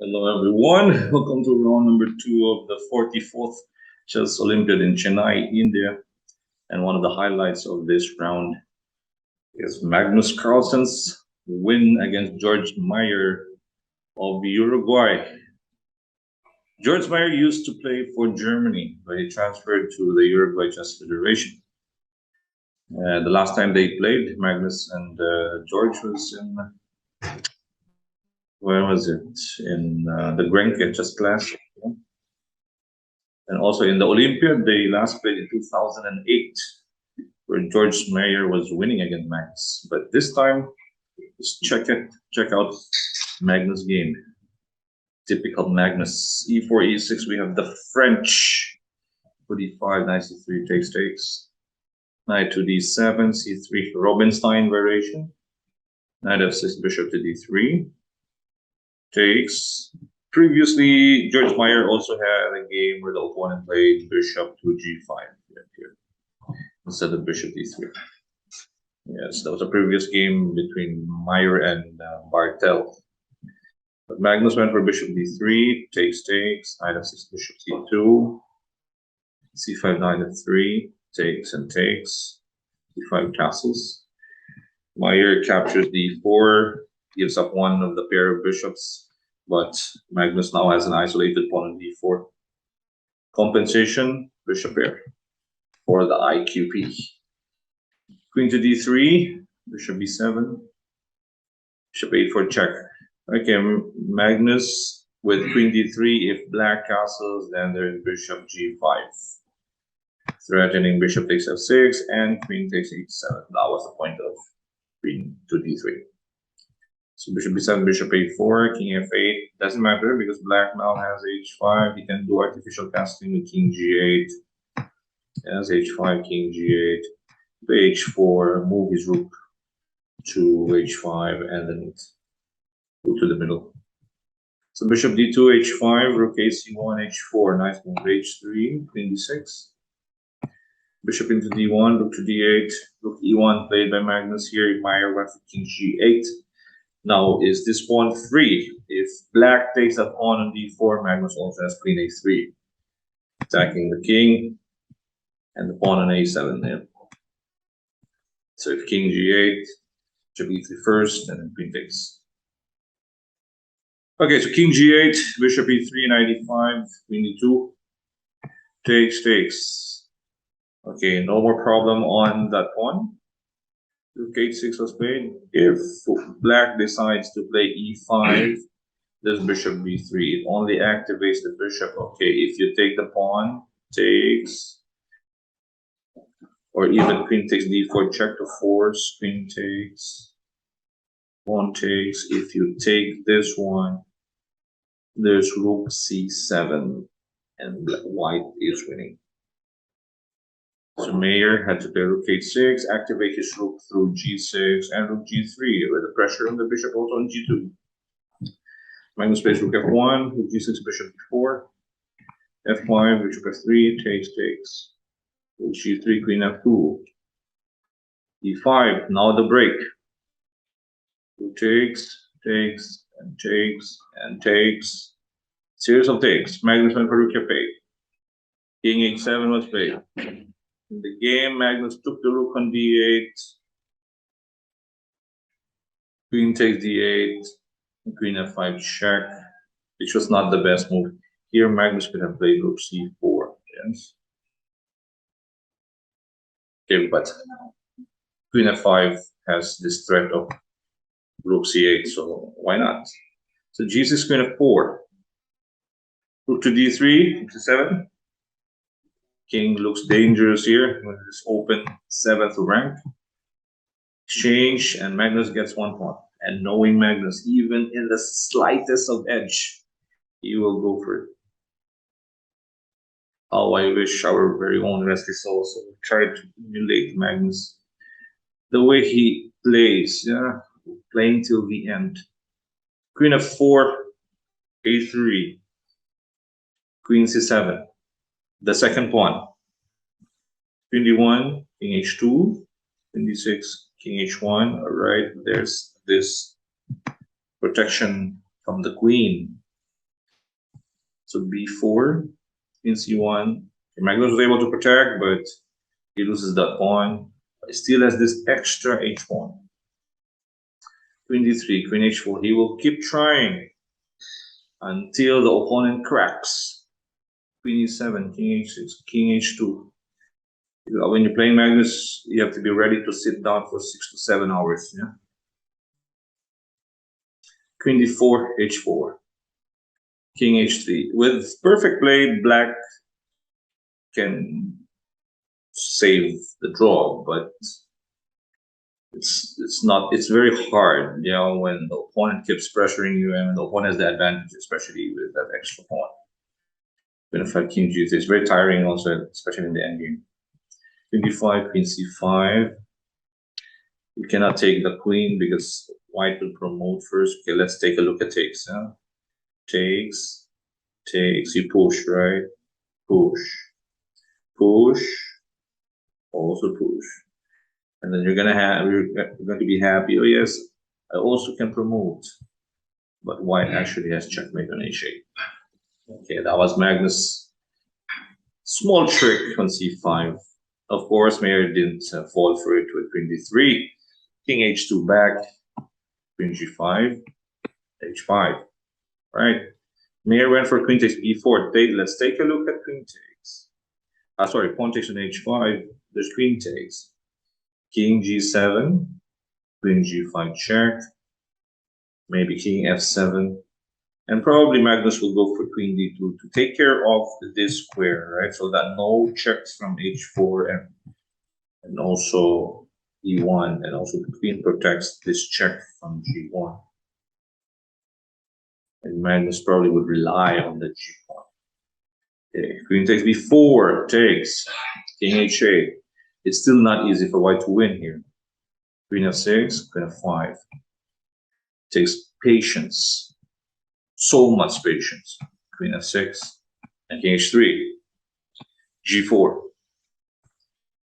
Hello everyone, welcome to round number 2 of the 44th Chess Olympiad in Chennai, India. And one of the highlights of this round is Magnus Carlsen's win against George Meyer of Uruguay. George Meyer used to play for Germany, but he transferred to the Uruguay Chess Federation. The last time they played, Magnus and George was in, where was it? In the Grenke Chess Classic. And also in the Olympiad, they last played in 2008, where George Meyer was winning against Magnus. But this time, just check out Magnus' game. Typical Magnus. E4, E6, we have the French. Put E5, knight C3 takes. Knight to D7, C3, Rubinstein variation. Knight F6, bishop to D3. Takes. Previously, George Meyer also had a game where the opponent played bishop to G5 here instead of bishop D3. Yes, that was a previous game between Meyer and Bartel. But Magnus went for bishop D3, takes, knight F6, bishop C2, C5, knight F3, takes and takes, D5 castles. Meyer captures D4, gives up one of the pair of bishops, but Magnus now has an isolated pawn on D4. Compensation, bishop pair for the IQP. Queen to D3, bishop B7, bishop A4 check. Okay, Magnus with queen D3, if black castles, then there's bishop G5. Threatening bishop takes F6 and queen takes H7. That was the point of queen to D3. So bishop B7, bishop A4, king F8. Doesn't matter because black now has H5. He can do artificial castling with king G8. Has H5, king G8. H4, move his rook to H5 and then go to the middle. So bishop D2, H5, rook AC1, H4, nice move, H3, queen D6. Bishop into D1, rook to D8, rook E1 played by Magnus here. Meyer went for king G8. Now, is this pawn free? If black takes that pawn on D4, Magnus also has queen A3, attacking the king and the pawn on A7 there. So if king G8, bishop E3 first, and then queen takes. Okay, so king G8, bishop E3, knight E5, queen E2, takes. Okay, no more problem on that pawn. Rook H6 was played. If black decides to play E5, there's bishop B3. It only activates the bishop. Okay, if you take the pawn, takes. Or even queen takes D4, check to force, queen takes. Pawn takes. If you take this one, there's rook C7, and white is winning. So Meyer had to play rook H6, activate his rook through G6 and rook G3 with the pressure on the bishop also on G2. Magnus plays rook F1, rook G6, bishop F4, F5, bishop F3, takes. Rook G3, queen F2, E5, now the break. Rook takes, and takes. Series of takes. Magnus went for rook F8. King H7 was played. In the game, Magnus took the rook on D8. Queen takes D8. Queen F5 check, which was not the best move. Here, Magnus could have played rook C4. Yes. Okay, but Queen F5 has this threat of rook C8, so why not? So G6, Queen F4. Rook to D3, rook to 7. King looks dangerous here with this open 7th rank. Exchange, and Magnus gets one pawn. And knowing Magnus, even in the slightest of edge, he will go for it. Oh, I wish our very own Restless also tried to emulate Magnus. The way he plays, yeah, playing till the end. Queen F4, A3, Queen C7. The second pawn. Queen D1, King H2, Queen D6, King H1. All right, there's this protection from the queen. So b4, queen c1. Magnus was able to protect, but he loses that pawn. He still has this extra h pawn. Queen d3, queen h4. He will keep trying until the opponent cracks. Queen e7, king h6, king h2. When you're playing Magnus, you have to be ready to sit down for 6 to 7 hours. Yeah. Queen d4, h4, king h3. With perfect play, black can save the draw, but it's very hard, when the opponent keeps pressuring you and the opponent has the advantage, especially with that extra pawn. Queen f5, king g3. It's very tiring also, especially in the endgame. Queen d5, queen c5. You cannot take the queen because white will promote first. Okay, let's take a look at takes. Takes, you push, right? Push, also push. And then you're going to be happy. Oh yes, I also can promote. But white actually has checkmate on h8. Okay, that was Magnus' small trick on c5. Of course, Mayer didn't fall for it with queen d3. King h2 back, queen g5, h5. Right. Mayer went for queen takes e4. Let's take a look at queen takes. Sorry, pawn takes on h5. There's queen takes. King g7, queen g5 check. Maybe king f7. And probably Magnus will go for queen d2 to take care of this square, right? So that no checks from h4 and also e1, and also the queen protects this check from g1. And Magnus probably would rely on the g pawn. Okay, queen takes b4, takes, king h8. It's still not easy for white to win here. Queen f6, queen f5. Takes patience, so much patience. Queen f6 and king h3, g4,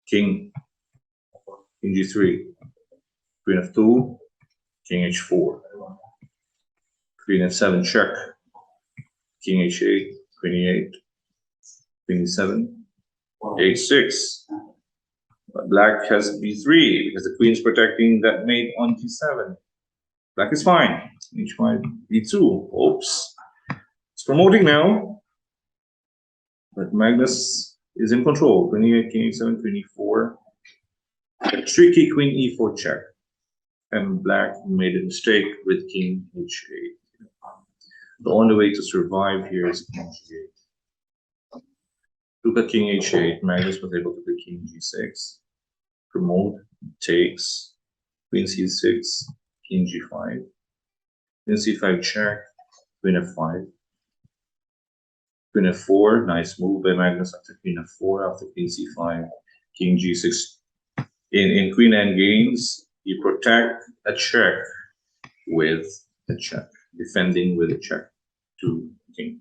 king g3, queen f2, king h4, queen f7 check, king h8, queen e8, queen e7, h6. But black has b3 because the queen's protecting that mate on g7. Black is fine. h5, b2. Oops. It's promoting now. But Magnus is in control. Queen e8, king e7, queen e4. A tricky queen e4 check. And black made a mistake with king h8. The only way to survive here is king g8. Look at king h8. Magnus was able to play king g6. Promote, takes, queen c6, king g5, queen c5 check, queen f5, queen f4, nice move by Magnus after queen f4, after queen c5, king g6. In queen endgames, you protect a check with a check, defending with a check to king.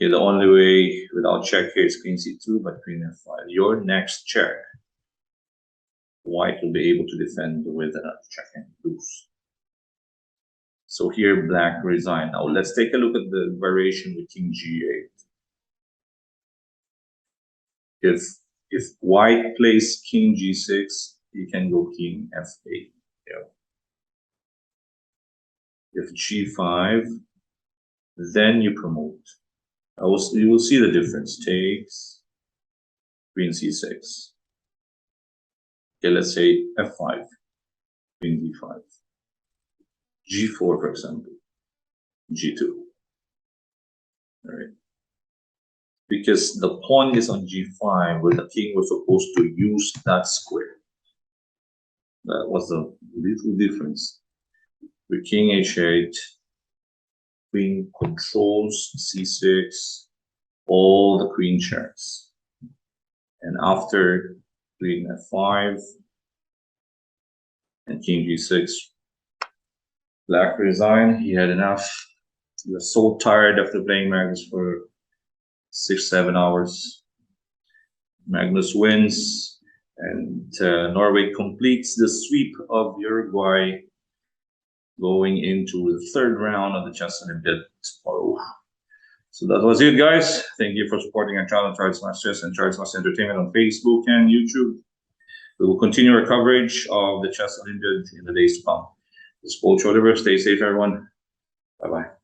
Okay, the only way without check here is queen c2, but queen f5. Your next check, white will be able to defend with another check and lose. So here black resigned. Now let's take a look at the variation with king g8. If white plays king g6, you can go king f8. If g5, then you promote. You will see the difference. Takes, queen c6. Okay, let's say f5, queen d5. g4, for example, g2. All right. Because the pawn is on g5, where the king was supposed to use that square. That was the little difference. With king h8, queen controls c6, all the queen checks. And after queen f5 and king g6, black resigned. He had enough. He was so tired after playing Magnus for 6-7 hours. Magnus wins, and Norway completes the sweep of Uruguay, going into the third round of the Chess Olympiad tomorrow. So that was it, guys. Thank you for supporting our channel, Charles Masters and Charles Masters Entertainment on Facebook and YouTube. We will continue our coverage of the Chess Olympiad in the days to come. This is Coach Oliver. Stay safe, everyone. Bye-bye.